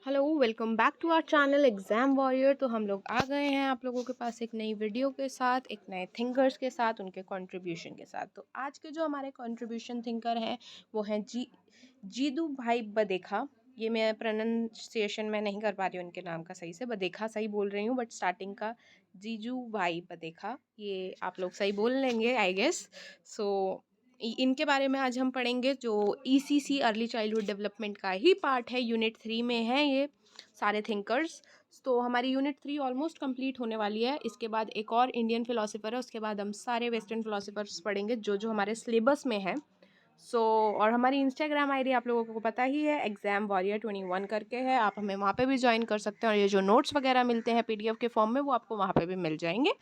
Hello, welcome back to our channel exam warrior. तो हम लोग आ गए हैं आप लोगों के पास एक नई वीडियो के साथ, एक नए थिंकर्स के साथ, उनके कंट्रीब्यूशन के साथ। तो आज के जो हमारे कंट्रीब्यूशन थिंकर हैं वो हैं जीदू भाई बदेखा। ये मैं प्रोनाउंसिएशन में नहीं कर पा रही हूँ उनके नाम का सही से, बदेखा सही बोल रही हूँ बट स्टार्टिंग का जीजू भाई बदेखा ये आप लोग सही बोल लेंगे आई गेस। सो इनके बारे में आज हम पढ़ेंगे, जो ईसीसी अर्ली चाइल्डहुड डेवलपमेंट का ही पार्ट है, यूनिट 3 में है ये सारे थिंकर्स। तो हमारी यूनिट 3 ऑलमोस्ट कंप्लीट होने वाली है। इसके बाद एक और इंडियन फिलोसोफर है, उसके बाद हम सारे वेस्टर्न फिलोसोफर्स पढ़ेंगे जो जो हमारे सिलेबस में है। और हमारी इंस्टाग्राम आईडी आप लोगों को पता ही है, एग्जाम वॉरियर 21 करके है। आप हमें वहाँ पे भी ज्वाइन कर सकते हैं और ये जो नोट्स वगैरह मिलते हैं पीडीएफ के फॉर्म में वो आपको वहाँ पे भी मिल जाएंगे।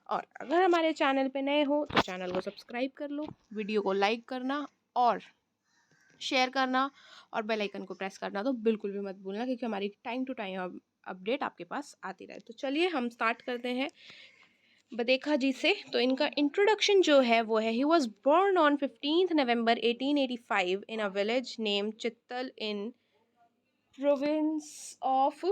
और अगर हमारे चैनल पे नए हो तो चैनल को सब्सक्राइब कर लो, वीडियो को लाइक करना और शेयर करना और बेल आइकन को प्रेस करना तो बिल्कुल भी मत भूलना, क्योंकि हमारी टाइम टू टाइम अपडेट आपके पास आती रहे। तो चलिए हम स्टार्ट करते हैं बदेखा जी से। तो इनका इंट्रोडक्शन जो है वो है, he was born on 15 November 1885 in a village name Chittal in province of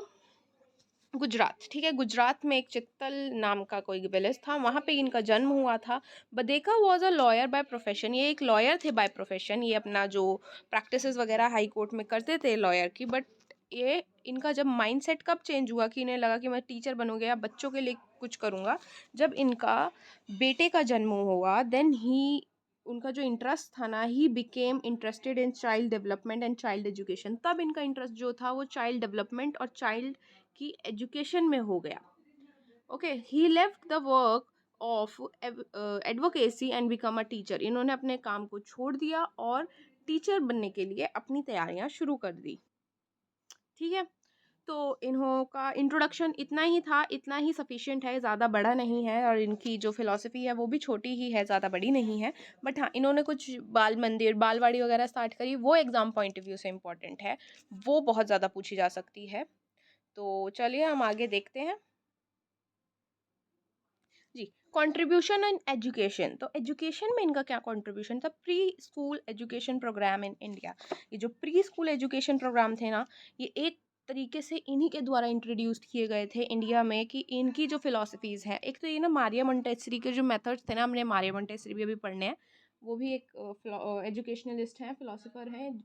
Gujarat. ठीक है, गुजरात में एक चित्तल नाम का कोई विलेज था, वहाँ पे इनका जन्म हुआ था। Badheka was a lawyer by profession, ये एक लॉयर थे बाय प्रोफेशन। ये अपना जो प्रैक्टिसेस वगैरह हाई कोर्ट में करते थे लॉयर की, बट ये इनका जब माइंडसेट कब चेंज हुआ कि इन्हें लगा कि मैं टीचर बनूंगा या बच्चों के लिए कुछ करूँगा, जब इनका बेटे का जन्म हुआ देन ही उनका जो इंटरेस्ट था ना, he became interested in child development and child education. तब इनका इंटरेस्ट जो था वो चाइल्ड डेवलपमेंट और चाइल्ड की एजुकेशन में हो गया। Okay, he left the work of advocacy and become a teacher. इन्होंने अपने काम को छोड़ दिया और टीचर बनने के लिए अपनी तैयारियां शुरू कर दी। ठीक है, तो इन्हों का इंट्रोडक्शन इतना ही था, इतना ही सफिशिएंट है, ज़्यादा बड़ा नहीं है। और इनकी जो फिलॉसफी है वो भी छोटी ही है, ज़्यादा बड़ी नहीं है। बट हाँ, इन्होंने कुछ बाल मंदिर बालवाड़ी वगैरह स्टार्ट करी, वो एग्ज़ाम पॉइंट ऑफ व्यू से इम्पॉर्टेंट है, वो बहुत ज़्यादा पूछी जा सकती है। तो चलिए हम आगे देखते हैं जी। कंट्रीब्यूशन इन एजुकेशन, तो एजुकेशन में इनका क्या कंट्रीब्यूशन था? Pre school education program in India. ये जो प्री स्कूल एजुकेशन प्रोग्राम थे ना, ये एक तरीके से इन्हीं के द्वारा इंट्रोड्यूस किए गए थे इंडिया में। कि इनकी जो फिलोसफीज़ हैं, एक तो ये ना मारिया मोंटेसरी के जो मेथड्स थे ना, हमने मारिया मोंटेसरी भी अभी पढ़ने हैं, वो भी एक एजुकेशनलिस्ट हैं, फिलोसोफर हैं।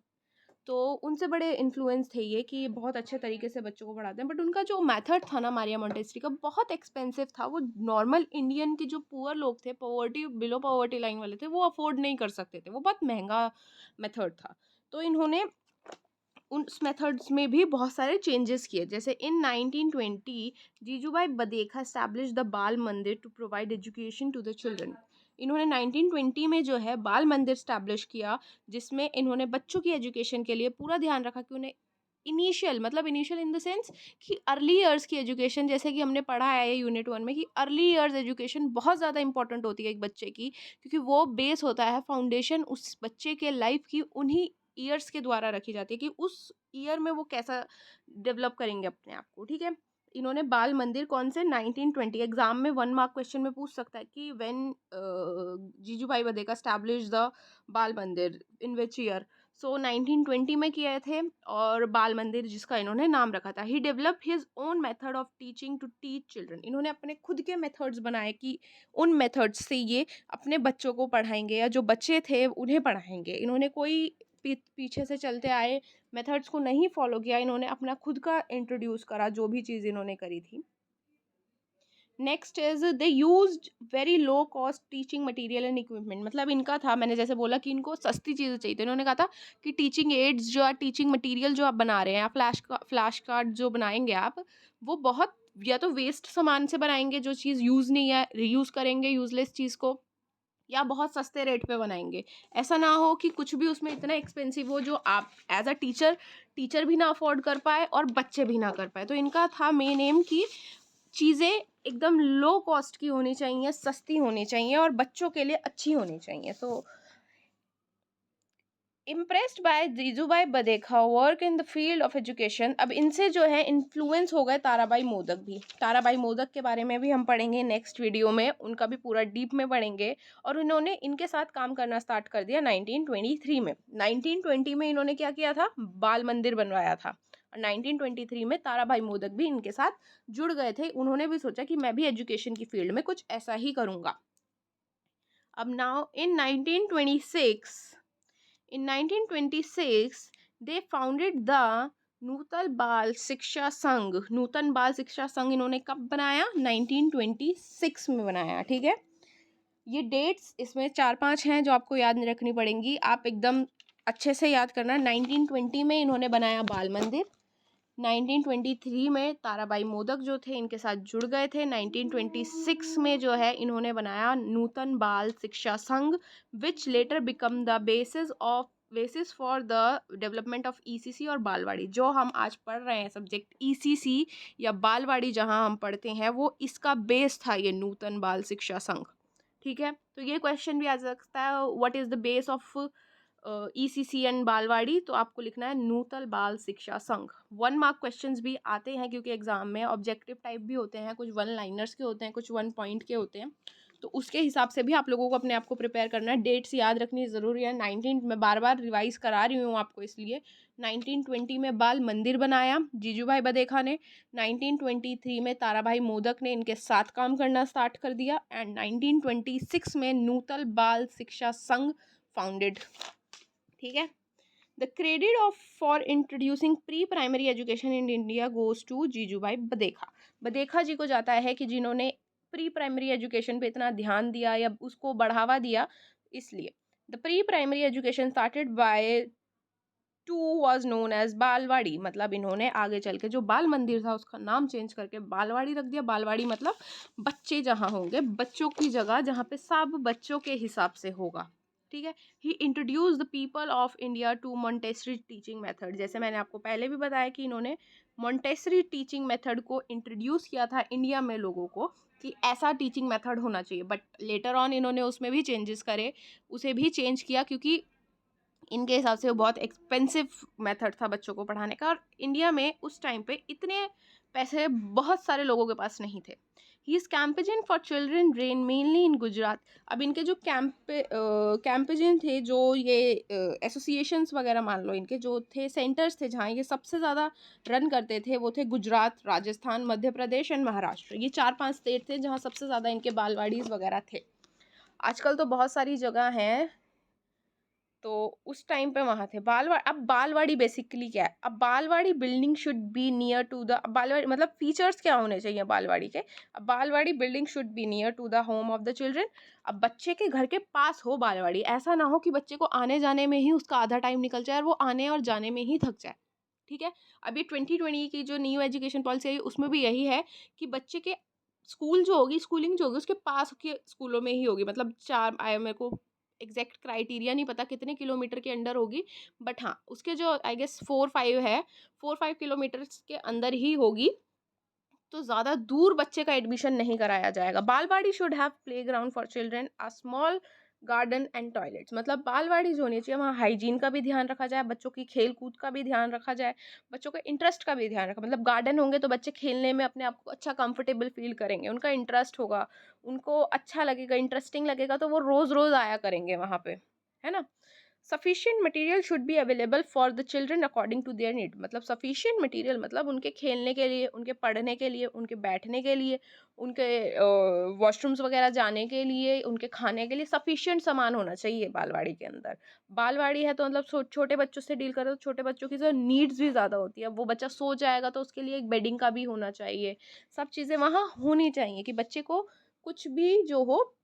तो उनसे बड़े इन्फ्लुएंस थे ये, कि बहुत अच्छे तरीके से बच्चों को पढ़ाते हैं। बट उनका जो मेथड था ना मारिया मोंटेसरी का, बहुत एक्सपेंसिव था। वो नॉर्मल इंडियन के जो पुअर लोग थे, पॉवर्टी बिलो पॉवर्टी लाइन वाले थे, वो अफोर्ड नहीं कर सकते थे, वो बहुत महंगा मेथड था। तो इन्होंने उस मेथड्स में भी बहुत सारे चेंजेस किए। जैसे इन 1920 जीजूभाई बदेखा establish the Bal Mandir to provide education to the children. इन्होंने 1920 में जो है बाल मंदिर स्टैब्लिश किया, जिसमें इन्होंने बच्चों की एजुकेशन के लिए पूरा ध्यान रखा कि उन्हें इनिशियल इन द सेंस कि अर्ली ईयर्स की एजुकेशन, जैसे कि हमने पढ़ा है यूनिट 1 में कि अर्ली ईयर्स एजुकेशन बहुत ज़्यादा इंपॉर्टेंट होती है एक बच्चे की, क्योंकि वो बेस होता है, फाउंडेशन उस बच्चे के लाइफ की उन्हीं ईयर्स के द्वारा रखी जाती है कि उस ईयर में वो कैसा डेवलप करेंगे अपने आप को। ठीक है, इन्होंने बाल मंदिर कौन से 1920, एग्जाम में 1 मार्क क्वेश्चन में पूछ सकता है कि व्हेन जीजूभाई बदेखा स्टैब्लिश द बाल मंदिर इन विच ईयर। सो 1920 में किए थे, और बाल मंदिर जिसका इन्होंने नाम रखा था। He develop his own method of teaching to teach children. इन्होंने अपने खुद के मेथड्स बनाए कि उन मेथड्स से ये अपने बच्चों को पढ़ाएंगे, या जो बच्चे थे उन्हें पढ़ाएंगे। इन्होंने कोई पीछे से चलते आए मेथड्स को नहीं फॉलो किया, इन्होंने अपना खुद का इंट्रोड्यूस करा जो भी चीज़ इन्होंने करी थी। Next is they used very low cost teaching material and equipment. मतलब इनका था, मैंने जैसे बोला कि इनको सस्ती चीज़ें चाहिए थी, इन्होंने कहा था कि टीचिंग एड्स जो है, टीचिंग मटेरियल जो आप बना रहे हैं, फ्लैश कार्ड जो बनाएंगे आप, वो बहुत या तो वेस्ट सामान से बनाएंगे, जो चीज़ यूज़ नहीं है रीयूज़ करेंगे यूज़लेस चीज़ को, या बहुत सस्ते रेट पे बनाएंगे। ऐसा ना हो कि कुछ भी उसमें इतना एक्सपेंसिव हो जो आप एज अ टीचर भी ना अफोर्ड कर पाए और बच्चे भी ना कर पाए। तो इनका था मेन एम कि चीज़ें एकदम लो कॉस्ट की होनी चाहिए, सस्ती होनी चाहिए और बच्चों के लिए अच्छी होनी चाहिए। So impressed by Gijubhai Badheka work in the field of education. अब इनसे जो है इन्फ्लुएंस हो गए ताराबाई मोदक भी। ताराबाई मोदक के बारे में भी हम पढ़ेंगे नेक्स्ट वीडियो में, उनका भी पूरा डीप में पढ़ेंगे। और इन्होंने इनके साथ काम करना स्टार्ट कर दिया 1923 में। 1920 में इन्होंने क्या किया था, बाल मंदिर बनवाया था। और 1923 में ताराबाई मोदक भी इनके साथ जुड़ गए थे। उन्होंने भी सोचा कि मैं भी एजुकेशन की फील्ड में कुछ ऐसा ही करूँगा। अब now in 1926 they founded the नूतन बाल शिक्षा संघ। नूतन बाल शिक्षा संघ इन्होंने कब बनाया? 1926 में बनाया। ठीक है, ये डेट्स इसमें 4-5 हैं जो आपको याद रखनी पड़ेंगी, आप एकदम अच्छे से याद करना। 1920 में इन्होंने बनाया बाल मंदिर, 1923 में ताराबाई मोदक जो थे इनके साथ जुड़ गए थे, 1926 में जो है इन्होंने बनाया नूतन Bal Shiksha Sangh, which later become the basis for the development of ECC और बालवाड़ी। जो हम आज पढ़ रहे हैं सब्जेक्ट ईसीसी या बालवाड़ी जहां हम पढ़ते हैं, वो इसका बेस था ये नूतन बाल शिक्षा संघ। ठीक है, तो ये क्वेश्चन भी आ सकता है, what is the base of ECC and balwadi, तो आपको लिखना है नूतन बाल शिक्षा संघ। 1 मार्क क्वेश्चंस भी आते हैं क्योंकि एग्जाम में ऑब्जेक्टिव टाइप भी होते हैं, कुछ 1 लाइनर्स के होते हैं, कुछ 1 पॉइंट के होते हैं, तो उसके हिसाब से भी आप लोगों को अपने आप को प्रिपेयर करना है। डेट्स याद रखनी ज़रूरी है। 19 मैं बार बार रिवाइज करा रही हूँ आपको इसलिए। 1920 में बाल मंदिर बनाया जीजूभाई बधेखा ने, 1923 में ताराभाई मोदक ने इनके साथ काम करना स्टार्ट कर दिया, एंड 1926 में नूतन बाल शिक्षा संघ फाउंडेड। ठीक है, the credit of for introducing pre primary education in India goes to Gijubhai Badheka. Badheka ji को जाता है कि जिन्होंने प्री प्राइमरी एजुकेशन पे इतना ध्यान दिया या उसको बढ़ावा दिया, इसलिए the pre primary education started by to was known as balwadi. मतलब इन्होंने आगे चल के जो बाल मंदिर था उसका नाम चेंज करके बालवाड़ी रख दिया। बालवाड़ी मतलब बच्चे जहाँ होंगे, बच्चों की जगह जहाँ पे सब बच्चों के हिसाब से होगा। ठीक है, he introduce the people of India to Montessori teaching method. जैसे मैंने आपको पहले भी बताया कि इन्होंने मॉन्टेसरी टीचिंग मेथड को इंट्रोड्यूस किया था इंडिया में लोगों को कि ऐसा टीचिंग मेथड होना चाहिए, बट लेटर ऑन इन्होंने उसमें भी चेंजेस करे, उसे भी चेंज किया क्योंकि इनके हिसाब से वो बहुत एक्सपेंसिव मेथड था बच्चों को पढ़ाने का, और इंडिया में उस टाइम पे इतने पैसे बहुत सारे लोगों के पास नहीं थे। He is campaign for children ran mainly in Gujarat. अब इनके जो कैंपेजन थे, जो ये एसोसिएशंस वगैरह मान लो, इनके जो थे सेंटर्स थे जहाँ ये सबसे ज़्यादा रन करते थे, वो थे गुजरात, राजस्थान, मध्य प्रदेश एंड महाराष्ट्र। ये 4-5 स्टेट थे जहाँ सबसे ज़्यादा इनके बालवाड़ीज़ वगैरह थे। आजकल तो बहुत सारी जगह हैं, तो उस टाइम पे वहाँ थे बालवाड़ी। अब बालवाड़ी बेसिकली क्या है? अब balwadi building should be near to the, balwadi मतलब फीचर्स क्या होने चाहिए बालवाड़ी के? अब balwadi building should be near to the home of the children. अब बच्चे के घर के पास हो बालवाड़ी, ऐसा ना हो कि बच्चे को आने जाने में ही उसका आधा टाइम निकल जाए और वो आने और जाने में ही थक जाए। ठीक है, अभी 2020 की जो न्यू एजुकेशन पॉलिसी है उसमें भी यही है कि बच्चे के स्कूल जो होगी, स्कूलिंग जो होगी उसके पास के स्कूलों में ही होगी। मतलब मेरे को एग्जैक्ट क्राइटेरिया नहीं पता कितने किलोमीटर के अंडर होगी, बट हाँ उसके जो आई गेस 4-5 है, 4-5 किलोमीटर के अंदर ही होगी, तो ज़्यादा दूर बच्चे का एडमिशन नहीं कराया जाएगा। Balwadi should have playground for children, a small garden and toilets. मतलब बालवाड़ी जो होनी चाहिए वहाँ हाइजीन का भी ध्यान रखा जाए, बच्चों की खेल कूद का भी ध्यान रखा जाए, बच्चों के इंटरेस्ट का भी ध्यान रखा। मतलब गार्डन होंगे तो बच्चे खेलने में अपने आप को अच्छा कंफर्टेबल फील करेंगे, उनका इंटरेस्ट होगा, उनको अच्छा लगेगा, इंटरेस्टिंग लगेगा, तो वो रोज़ रोज़ आया करेंगे वहाँ पे, है ना। Sufficient material should be available for the children according to their need. मतलब सफिशिएंट मटेरियल मतलब उनके खेलने के लिए, उनके पढ़ने के लिए, उनके बैठने के लिए, उनके वॉशरूम्स वगैरह जाने के लिए, उनके खाने के लिए सफिशिएंट सामान होना चाहिए बालवाड़ी के अंदर। बालवाड़ी है तो मतलब छोटे बच्चों से डील करो, तो छोटे बच्चों की जो नीड्स भी ज़्यादा होती है। वो बच्चा सो जाएगा तो उसके लिए एक बेडिंग का भी होना चाहिए, सब चीज़ें वहाँ होनी चाहिए कि बच्चे को कुछ भी जो हो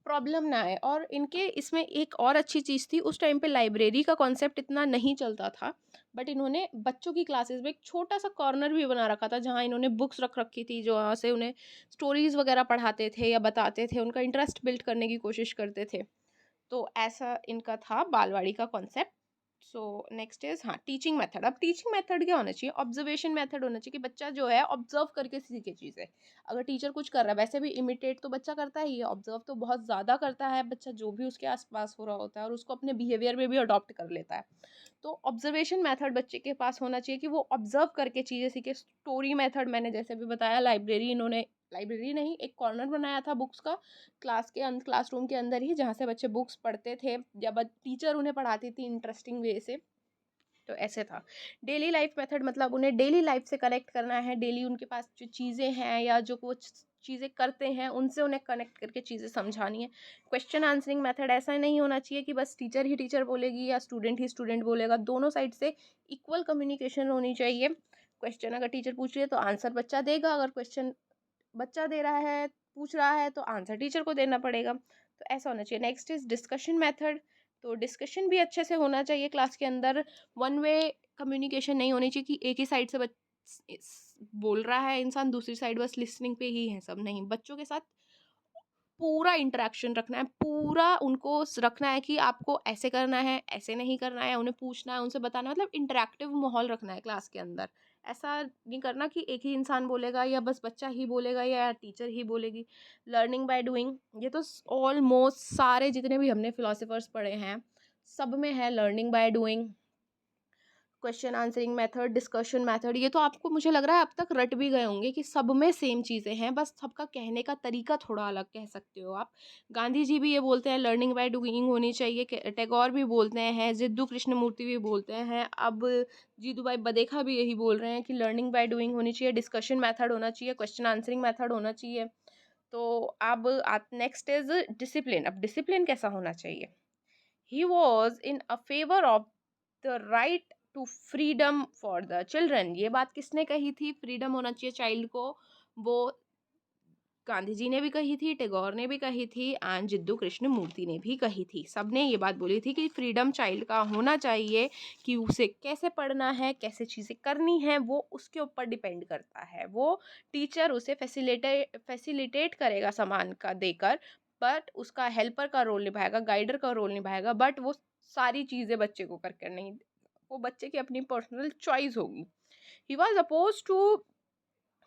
प्रॉब्लम ना आए। और इनके इसमें एक और अच्छी चीज़ थी, उस टाइम पे लाइब्रेरी का कॉन्सेप्ट इतना नहीं चलता था, बट इन्होंने बच्चों की क्लासेस में एक छोटा सा कॉर्नर भी बना रखा था जहाँ इन्होंने बुक्स रख रखी थी, जो वहाँ से उन्हें स्टोरीज वगैरह पढ़ाते थे या बताते थे, उनका इंटरेस्ट बिल्ड करने की कोशिश करते थे। तो ऐसा इनका था बालवाड़ी का कॉन्सेप्ट। सो नेक्स्ट इज हाँ टीचिंग मेथड। अब टीचिंग मेथड क्या होना चाहिए? ऑब्जर्वेशन मेथड होना चाहिए कि बच्चा जो है ऑब्जर्व करके सीखे चीज़ें। अगर टीचर कुछ कर रहा है, वैसे भी इमिटेट तो बच्चा करता ही है, ऑब्जर्व तो बहुत ज़्यादा करता है बच्चा जो भी उसके आसपास हो रहा होता है, और उसको अपने बिहेवियर में भी अडॉप्ट कर लेता है। तो ऑब्जर्वेशन मेथड बच्चे के पास होना चाहिए कि वो ऑब्जर्व करके चीज़ें सीखे। स्टोरी मेथड मैंने जैसे भी बताया, लाइब्रेरी इन्होंने, लाइब्रेरी नहीं, एक कॉर्नर बनाया था बुक्स का क्लासरूम के अंदर ही, जहाँ से बच्चे बुक्स पढ़ते थे या टीचर उन्हें पढ़ाती थी इंटरेस्टिंग वे से। तो ऐसे था। डेली लाइफ मेथड मतलब उन्हें डेली लाइफ से कनेक्ट करना है, डेली उनके पास जो चीज़ें हैं या जो कुछ चीज़ें करते हैं उनसे उन्हें कनेक्ट करके चीज़ें समझानी है। क्वेश्चन आंसरिंग मेथड ऐसा नहीं होना चाहिए कि बस टीचर ही टीचर बोलेगी या स्टूडेंट ही स्टूडेंट बोलेगा, दोनों साइड से इक्वल कम्युनिकेशन होनी चाहिए। क्वेश्चन अगर टीचर पूछ रही है तो आंसर बच्चा देगा, अगर क्वेश्चन बच्चा दे रहा है पूछ रहा है तो आंसर टीचर को देना पड़ेगा। तो ऐसा होना चाहिए। Next is discussion method. तो डिस्कशन भी अच्छे से होना चाहिए क्लास के अंदर। वन वे कम्युनिकेशन नहीं होनी चाहिए कि एक ही साइड से बोल रहा है इंसान, दूसरी साइड बस लिसनिंग पे ही है सब। नहीं, बच्चों के साथ पूरा इंटरेक्शन रखना है, पूरा उनको रखना है कि आपको ऐसे करना है, ऐसे नहीं करना है, उन्हें पूछना है, उनसे बताना, मतलब इंटरेक्टिव माहौल रखना है क्लास के अंदर। ऐसा नहीं करना कि एक ही इंसान बोलेगा या बस बच्चा ही बोलेगा या टीचर ही बोलेगी। लर्निंग बाय डूइंग, ये तो ऑलमोस्ट सारे जितने भी हमने फिलोसफर्स पढ़े हैं सब में है learning by doing. Question answering method, discussion method, ये तो आपको मुझे लग रहा है अब तक रट भी गए होंगे कि सब में सेम चीज़ें हैं, बस सबका कहने का तरीका थोड़ा अलग कह सकते हो आप। गांधी जी भी ये बोलते हैं लर्निंग बाय डूइंग होनी चाहिए, टैगोर भी बोलते हैं, जिद्दू कृष्णमूर्ति भी बोलते हैं, अब जीतू भाई बदेखा भी यही बोल रहे हैं कि लर्निंग बाय डूइंग होनी चाहिए, डिस्कशन मेथड होना चाहिए, क्वेश्चन आंसरिंग मेथड होना चाहिए। तो अब नेक्स्ट इज डिसिप्लिन। अब डिसिप्लिन कैसा होना चाहिए? He was in a favor of the right to freedom for the children। ये बात किसने कही थी? फ्रीडम होना चाहिए चाइल्ड को, वो गांधी जी ने भी कही थी, टैगोर ने भी कही थी एंड जिद्दू कृष्णमूर्ति ने भी कही थी। सबने ये बात बोली थी कि फ्रीडम चाइल्ड का होना चाहिए, कि उसे कैसे पढ़ना है, कैसे चीज़ें करनी है, वो उसके ऊपर डिपेंड करता है। वो टीचर उसे फैसिलिटेट करेगा सामान का देकर, बट उसका हेल्पर का रोल निभाएगा, गाइडर का रोल निभाएगा, बट वो सारी चीज़ें बच्चे को करके नहीं, वो बच्चे की अपनी पर्सनल चॉइस होगी। He was oppose to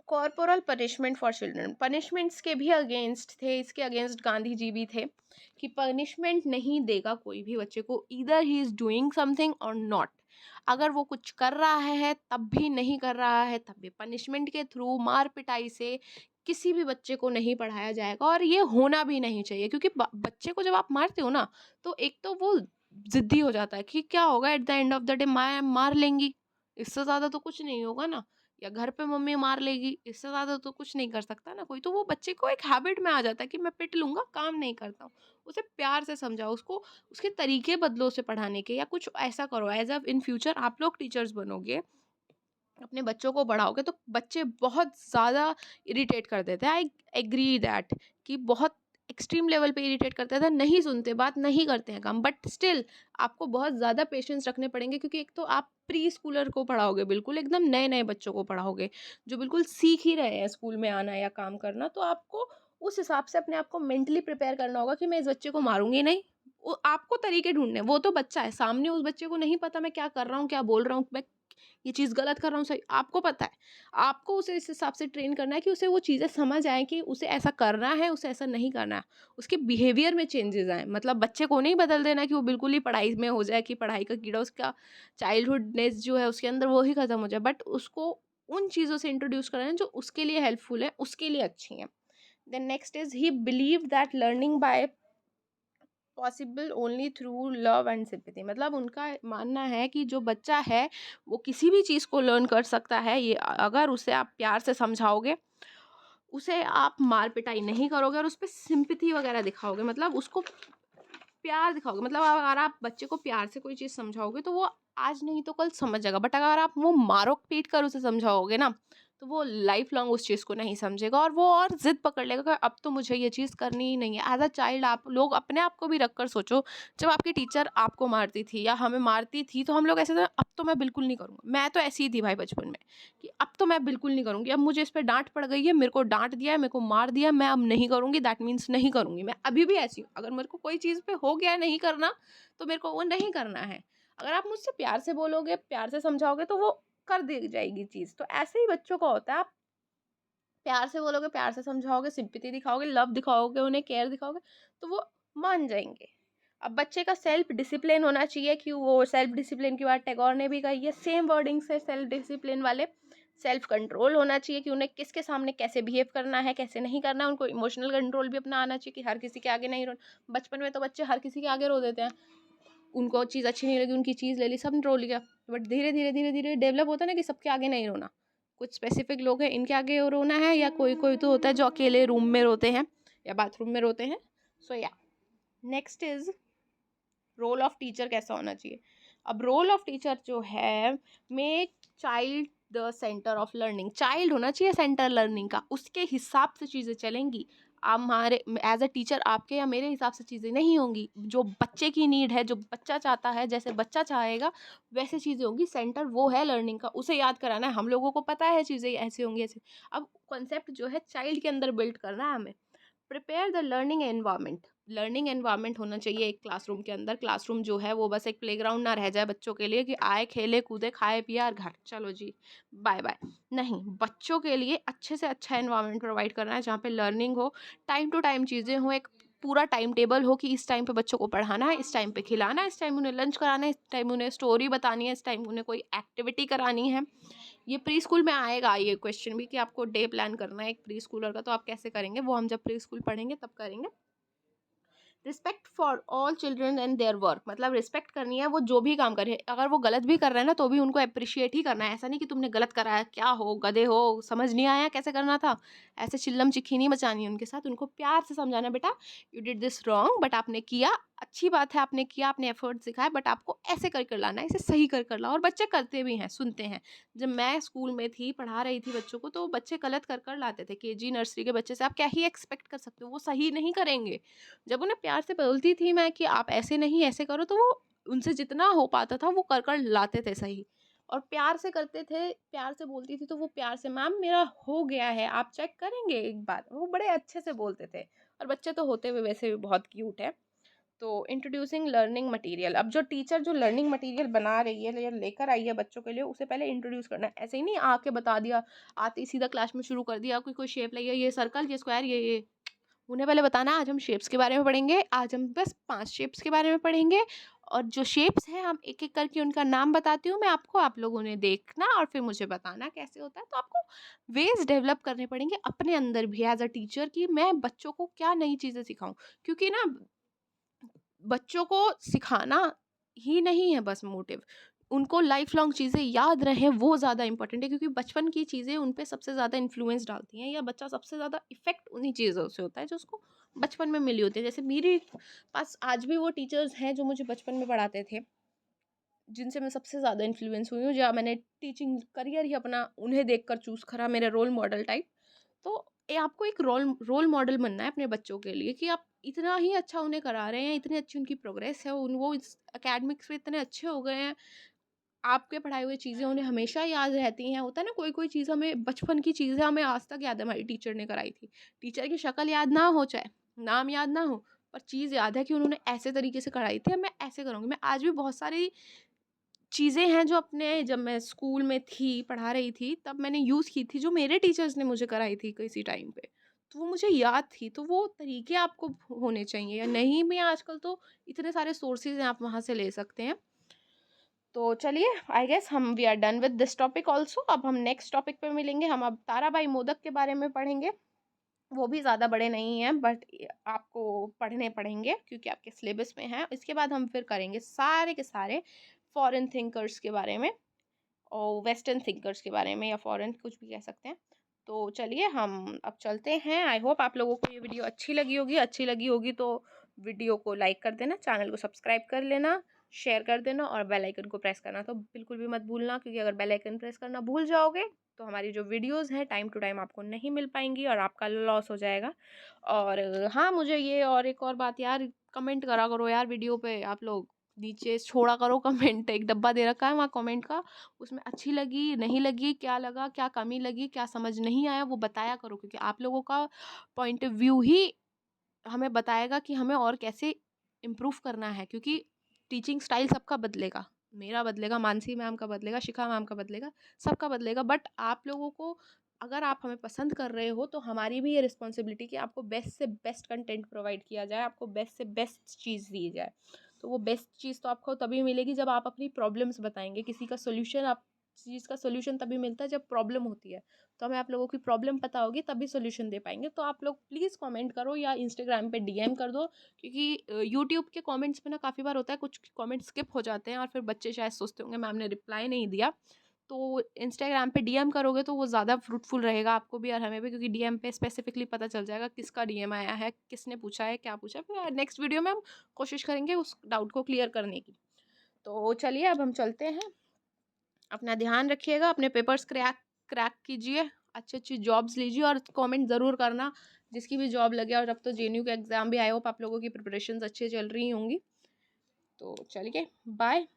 corporal punishment for children. Punishments के भी अगेंस्ट थे, इसके अगेंस्ट गांधी जी भी थे कि पनिशमेंट नहीं देगा कोई भी बच्चे को, either he is doing something और नॉट। अगर वो कुछ कर रहा है तब भी, नहीं कर रहा है तब भी, पनिशमेंट के थ्रू, मार पिटाई से किसी भी बच्चे को नहीं पढ़ाया जाएगा। और ये होना भी नहीं चाहिए, क्योंकि बच्चे को जब आप मारते हो ना, तो एक तो वो ज़िद्दी हो जाता है कि क्या होगा at the end of the day, मार लेंगी, इससे ज़्यादा तो कुछ नहीं होगा ना, या घर पे मम्मी मार लेगी, इससे ज़्यादा तो कुछ नहीं कर सकता ना कोई। तो वो बच्चे को एक हैबिट में आ जाता है कि मैं पिट लूँगा, काम नहीं करता हूँ। उसे प्यार से समझाओ, उसको उसके तरीके बदलो उसे पढ़ाने के, या कुछ ऐसा करो एज़ अ इन फ्यूचर आप लोग टीचर्स बनोगे, अपने बच्चों को पढ़ाओगे तो बच्चे बहुत ज़्यादा इरिटेट कर देते हैं। आई एग्री दैट कि बहुत एक्सट्रीम लेवल पे इरिटेट करते थे, नहीं सुनते बात, नहीं करते हैं काम, बट स्टिल आपको बहुत ज़्यादा पेशेंस रखने पड़ेंगे, क्योंकि एक तो आप प्री स्कूलर को पढ़ाओगे, बिल्कुल एकदम नए नए बच्चों को पढ़ाओगे जो बिल्कुल सीख ही रहे हैं स्कूल में आना या काम करना। तो आपको उस हिसाब से अपने आप को मेंटली प्रिपेयर करना होगा कि मैं इस बच्चे को मारूंगी नहीं। आपको तरीके ढूंढने, वो तो बच्चा है सामने, उस बच्चे को नहीं पता मैं क्या कर रहा हूँ, क्या बोल रहा हूँ, मैं ये चीज़ गलत कर रहा हूँ, सही आपको पता है। आपको उसे इस हिसाब से ट्रेन करना है कि उसे वो चीज़ें समझ आए कि उसे ऐसा करना है, उसे ऐसा नहीं करना है, उसके बिहेवियर में चेंजेस आए। मतलब बच्चे को नहीं बदल देना कि वो बिल्कुल ही पढ़ाई में हो जाए, कि पढ़ाई का कीड़ा उसका चाइल्डहुडनेस जो है उसके अंदर वो ही खत्म हो जाए, बट उसको उन चीज़ों से इंट्रोड्यूस करना है जो उसके लिए हेल्पफुल है, उसके लिए अच्छी हैं। Then next is he believe that learning by possible only through love and sympathy. मतलब उनका मानना है कि जो बच्चा है वो किसी भी चीज़ को लर्न कर सकता है, ये अगर उसे आप प्यार से समझाओगे, उसे आप मार पिटाई नहीं करोगे और उस पर सिंपैथी वगैरह दिखाओगे, मतलब उसको प्यार दिखाओगे। मतलब अगर आप बच्चे को प्यार से कोई चीज़ समझाओगे तो वो आज नहीं तो कल समझ जाएगा, बट अगर आप वो मारो पीट कर उसे समझाओगे ना, तो वो लाइफ लॉन्ग उस चीज़ को नहीं समझेगा और वो और जिद पकड़ लेगा कि अब तो मुझे ये चीज़ करनी ही नहीं है। एज अ चाइल्ड आप लोग अपने आप को भी रख कर सोचो, जब आपकी टीचर आपको मारती थी या हमें मारती थी तो हम लोग ऐसे थे, अब तो मैं बिल्कुल नहीं करूँगा। मैं तो ऐसी ही थी भाई बचपन में कि अब तो मैं बिल्कुल नहीं करूँगी, अब मुझे इस पर डांट पड़ गई है, मेरे को डांट दिया है, मेरे को मार दिया, मैं अब नहीं करूँगी, दैट मीन्स नहीं करूँगी। मैं अभी भी ऐसी हूँ, अगर मेरे को कोई चीज़ पे हो गया नहीं करना तो मेरे को वो नहीं करना है। अगर आप मुझसे प्यार से बोलोगे, प्यार से समझाओगे तो वो कर दी जाएगी चीज़। तो ऐसे ही बच्चों का होता है, आप प्यार से बोलोगे, प्यार से समझाओगे, सिंपैथी दिखाओगे, लव दिखाओगे, उन्हें केयर दिखाओगे, तो वो मान जाएंगे। अब बच्चे का सेल्फ डिसिप्लिन होना चाहिए, कि वो सेल्फ डिसिप्लिन की बात टैगोर ने भी कही है, सेम वर्डिंग से सेल्फ डिसिप्लिन वाले। सेल्फ कंट्रोल होना चाहिए कि उन्हें किसके सामने कैसे बिहेव करना है, कैसे नहीं करना है। उनको इमोशनल कंट्रोल भी अपना आना चाहिए कि हर किसी के आगे नहीं रो। बचपन में तो बच्चे हर किसी के आगे रो देते हैं, उनको चीज़ अच्छी नहीं लगी, उनकी चीज़ ले ली, सब ने रो लिया। बट धीरे धीरे धीरे धीरे डेवलप होता है ना कि सबके आगे नहीं रोना। कुछ स्पेसिफिक लोग हैं इनके आगे रोना है, या कोई कोई तो होता है जो अकेले रूम में रोते हैं या बाथरूम में रोते हैं। सो या next is role of teacher कैसा होना चाहिए। अब रोल ऑफ टीचर जो है, make child the centre of learning. Child होना चाहिए सेंटर लर्निंग का, उसके हिसाब से चीज़ें चलेंगी। आप हमारे एज अ टीचर आपके या मेरे हिसाब से चीज़ें नहीं होंगी। जो बच्चे की नीड है, जो बच्चा चाहता है, जैसे बच्चा चाहेगा वैसे चीज़ें होंगी। सेंटर वो है लर्निंग का, उसे याद कराना है। हम लोगों को पता है चीज़ें ऐसे होंगी ऐसे। अब कॉन्सेप्ट जो है चाइल्ड के अंदर बिल्ड करना है हमें। Prepare the learning environment. Learning environment होना चाहिए एक क्लासरूम के अंदर। क्लासरूम जो है वो बस एक प्लेग्राउंड ना रह जाए बच्चों के लिए कि आए खेले कूदे खाए पिया और घर चलो जी बाय बाय। नहीं, बच्चों के लिए अच्छे से अच्छा एनवायरनमेंट प्रोवाइड करना है जहाँ पे लर्निंग हो, टाइम टू टाइम चीज़ें हो, एक पूरा टाइम टेबल हो कि इस टाइम पे बच्चों को पढ़ाना है, इस टाइम पे खिलाना है, इस टाइम उन्हें लंच कराना है, इस टाइम उन्हें स्टोरी बतानी है, इस टाइम उन्हें कोई एक्टिविटी करानी है। ये प्री स्कूल में आएगा ये क्वेश्चन भी कि आपको डे प्लान करना है एक प्री स्कूलर का, तो आप कैसे करेंगे वो हम जब प्री स्कूल पढ़ेंगे तब करेंगे। Respect for all children and their work. मतलब रिस्पेक्ट करनी है, वो जो भी काम करे, अगर वो गलत भी कर रहे हैं ना तो भी उनको अप्रिशिएट ही करना है। ऐसा नहीं कि तुमने गलत करा है, क्या हो गधे हो, समझ नहीं आया कैसे करना था, ऐसे चिल्लम चिक्की नहीं मचानी है उनके साथ। उनको प्यार से समझाना, बेटा you did this wrong but आपने किया, अच्छी बात है आपने किया, आपने एफर्ट दिखाया, बट आपको ऐसे कर लाना है, इसे सही कर ला। और बच्चे करते भी हैं, सुनते हैं। जब मैं स्कूल में थी, पढ़ा रही थी बच्चों को, तो बच्चे गलत कर लाते थे। केजी नर्सरी के बच्चे से आप क्या ही एक्सपेक्ट कर सकते हो, वो सही नहीं करेंगे। जब उन्हें प्यार से बोलती थी मैं कि आप ऐसे नहीं ऐसे करो, तो वो उनसे जितना हो पाता था वो कर लाते थे सही। और प्यार से करते थे, प्यार से बोलती थी तो वो प्यार से, मैम मेरा हो गया है आप चेक करेंगे एक बार, वो बड़े अच्छे से बोलते थे। और बच्चे तो होते हुए वैसे भी बहुत क्यूट है। तो इंट्रोड्यूसिंग लर्निंग मटेरियल। अब जो टीचर जो लर्निंग मटेरियल बना रही है या लेकर आई है बच्चों के लिए, उसे पहले इंट्रोड्यूस करना है। ऐसे ही नहीं आके बता दिया, आते ही सीधा क्लास में शुरू कर दिया, कोई शेप लगी है, ये सर्कल, ये स्क्वायर, ये। उन्हें पहले बताना, आज हम शेप्स के बारे में पढ़ेंगे, आज हम बस 5 शेप्स के बारे में पढ़ेंगे। और जो शेप्स हैं हम एक एक करके उनका नाम बताती हूँ मैं आपको, आप लोग उन्हें देखना और फिर मुझे बताना कैसे होता है। तो आपको वेज डेवलप करने पड़ेंगे अपने अंदर भी एज अ टीचर कि मैं बच्चों को क्या नई चीज़ें सिखाऊं। क्योंकि ना बच्चों को सिखाना ही नहीं है बस मोटिव, उनको लाइफ लॉन्ग चीज़ें याद रहें वो ज़्यादा इंपॉर्टेंट है। क्योंकि बचपन की चीज़ें उन पे सबसे ज़्यादा इन्फ्लुएंस डालती हैं, या बच्चा सबसे ज़्यादा इफेक्ट उन्हीं चीज़ों से होता है जो उसको बचपन में मिली होती है। जैसे मेरे पास आज भी वो टीचर्स हैं जो मुझे बचपन में पढ़ाते थे, जिनसे मैं सबसे ज़्यादा इन्फ्लुएंस हुई हूँ, या मैंने टीचिंग करियर ही अपना उन्हें देखकर चूज़ करा, मेरे रोल मॉडल टाइप। तो ये आपको एक रोल रोल मॉडल बनना है अपने बच्चों के लिए कि आप इतना ही अच्छा उन्हें करा रहे हैं, इतनी अच्छी उनकी प्रोग्रेस है, उन वो इस एकेडमिक्स में इतने अच्छे हो गए हैं, आपके पढ़ाई हुई चीज़ें उन्हें हमेशा याद रहती हैं। होता है ना, कोई कोई चीज़ हमें बचपन की चीज़ें हमें आज तक याद है, हमारी टीचर ने कराई थी। टीचर की शक्ल याद ना हो, चाहे नाम याद ना हो, पर चीज़ याद है कि उन्होंने ऐसे तरीके से कराई थी, अब मैं ऐसे करूँगी। मैं आज भी बहुत सारी चीज़ें हैं जो अपने, जब मैं स्कूल में थी, पढ़ा रही थी, तब मैंने यूज़ की थी, जो मेरे टीचर्स ने मुझे कराई थी किसी टाइम पे। तो वो मुझे याद थी, तो वो तरीके आपको होने चाहिए, या नहीं भी आजकल तो इतने सारे सोर्सेज़ हैं, आप वहाँ से ले सकते हैं। तो चलिए, आई गेस हम we are done with this topic also. अब हम नेक्स्ट टॉपिक पे मिलेंगे। हम अब ताराबाई मोदक के बारे में पढ़ेंगे। वो भी ज़्यादा बड़े नहीं हैं, बट आपको पढ़ने पड़ेंगे क्योंकि आपके सिलेबस में है। इसके बाद हम फिर करेंगे सारे के सारे फॉरेन थिंकर्स के बारे में, और वेस्टर्न थिंकर्स के बारे में, या फॉरेन कुछ भी कह सकते हैं। तो चलिए हम अब चलते हैं। आई होप आप लोगों को ये वीडियो अच्छी लगी होगी। अच्छी लगी होगी तो वीडियो को लाइक कर देना, चैनल को सब्सक्राइब कर लेना, शेयर कर देना, और बेल आइकन को प्रेस करना तो बिल्कुल भी मत भूलना। क्योंकि अगर बेल आइकन प्रेस करना भूल जाओगे तो हमारी जो वीडियोस हैं टाइम टू टाइम आपको नहीं मिल पाएंगी और आपका लॉस हो जाएगा। और हाँ, मुझे ये और एक और बात यार, कमेंट करा करो यार वीडियो पे, आप लोग नीचे छोड़ा करो कमेंट। एक डब्बा दे रखा है वहाँ कमेंट का, उसमें अच्छी लगी नहीं लगी, क्या लगा, क्या कमी लगी, क्या समझ नहीं आया, वो बताया करो। क्योंकि आप लोगों का पॉइंट ऑफ व्यू ही हमें बताएगा कि हमें और कैसे इम्प्रूव करना है। क्योंकि टीचिंग स्टाइल सबका बदलेगा, मेरा बदलेगा, मानसी मैम का बदलेगा, शिखा मैम का बदलेगा, सबका बदलेगा। बट आप लोगों को, अगर आप हमें पसंद कर रहे हो तो हमारी भी ये रिस्पॉन्सिबिलिटी कि आपको बेस्ट से बेस्ट कंटेंट प्रोवाइड किया जाए, आपको बेस्ट से बेस्ट चीज़ दी जाए। तो वो बेस्ट चीज़ तो आपको तभी मिलेगी जब आप अपनी प्रॉब्लम्स बताएंगे, किसी का सोल्यूशन आप चीज़ का सोल्यूशन तभी मिलता है जब प्रॉब्लम होती है, तो हमें आप लोगों की प्रॉब्लम पता होगी तभी सोल्यूशन दे पाएंगे। तो आप लोग प्लीज़ कमेंट करो या इंस्टाग्राम पे डीएम कर दो, क्योंकि यूट्यूब के कमेंट्स में ना काफ़ी बार होता है कुछ कमेंट स्किप हो जाते हैं और फिर बच्चे शायद सोचते होंगे मैम ने रिप्लाई नहीं दिया। तो इंस्टाग्राम पे डीएम करोगे तो वो ज़्यादा फ्रूटफुल रहेगा आपको भी और हमें भी, क्योंकि डीएम पे स्पेसिफिकली पता चल जाएगा किसका डीएम आया है, किसने पूछा है, क्या पूछा है। फिर नेक्स्ट वीडियो में हम कोशिश करेंगे उस डाउट को क्लियर करने की। तो चलिए अब हम चलते हैं। अपना ध्यान रखिएगा, अपने पेपर्स क्रैक क्रैक कीजिए, अच्छी अच्छी जॉब्स लीजिए और कमेंट ज़रूर करना जिसकी भी जॉब लगे। और अब तो जेएनयू का एग्ज़ाम भी, आई होप आप लोगों की प्रिपरेशंस अच्छी चल रही होंगी। तो चलिए बाय।